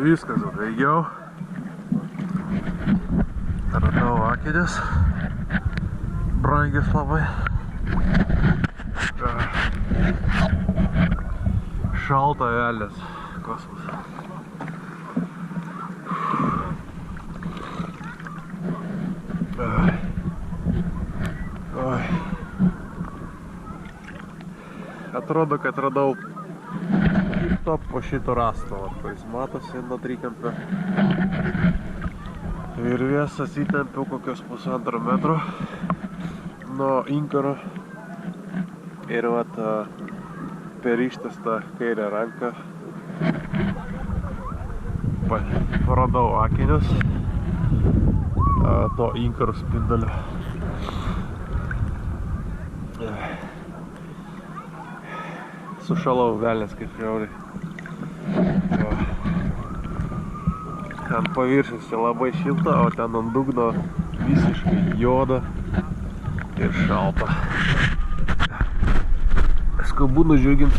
Viskas baigiau. Radau akinius. Brangius labai. Šalta velnias. Kosmos. Atrodo, kad radau to po šito rasto, kuris matosi nuo trikampio. Virvės įtempiau kokios 1,5 metro nuo inkaro ir vat per ištestą kairę ranką paradau akinius to inkaro spindalio. Sušalau velnias kaip žiauriai. Ant paviršiaus čia labai šilta, o ten ant dugno visiškai juoda ir šalta. Skubu nudžiugint